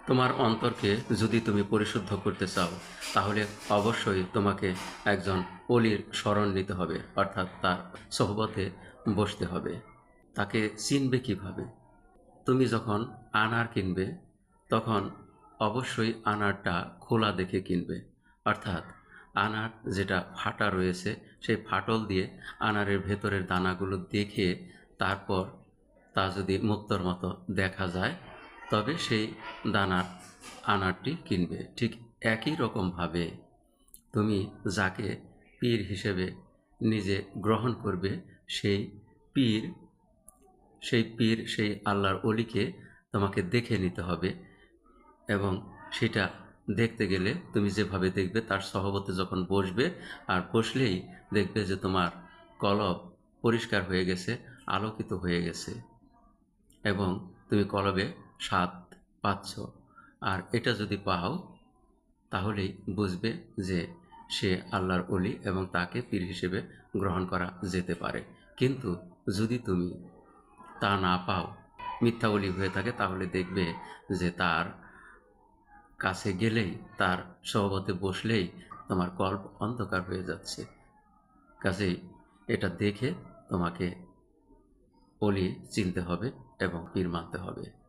তোমার অন্তরকে যদি তুমি পরিশুদ্ধ করতে চাও, তাহলে অবশ্যই তোমাকে একজন অলির শরণ নিতে হবে, অর্থাৎ তার সোহবতে বসতে হবে। তাকে চিনবে কিভাবে? তুমি যখন আনার কিনবে, তখন অবশ্যই আনারটা খোলা দেখে কিনবে। অর্থাৎ আনার যেটা ফাটা রয়েছে, সেই ফাটল দিয়ে আনারের ভেতরের দানাগুলো দেখে তারপর তা যদি মুক্তোর মতো দেখা যায়, তবে সেই দানার আনারটি কিনবে। ঠিক একই রকমভাবে তুমি যাকে পীর হিসেবে নিজে গ্রহণ করবে, সেই পীর সেই আল্লাহর অলিকে তোমাকে দেখে নিতে হবে। এবং সেটা দেখতে গেলে তুমি যেভাবে দেখবে, তার সহবতে যখন বসবে, আর বসলেই দেখবে যে তোমার কলব পরিষ্কার হয়ে গেছে, আলোকিত হয়ে গেছে, এবং তুমি কলবে স্বাদ পাচ্ছ। আর এটা যদি পাও, তাহলেই বুঝবে যে সে আল্লাহর অলি এবং তাকে পীর হিসেবে গ্রহণ করা যেতে পারে। কিন্তু যদি তুমি তা না পাও, মিথ্যা অলি হয়ে থাকে, তাহলে দেখবে যে তার কাছে গেলেই, তার সহবতে বসলেই তোমার কল্প অন্ধকার হয়ে যাচ্ছে। কাজেই এটা দেখে তোমাকে অলি চিনতে হবে এবং পীর মানতে হবে।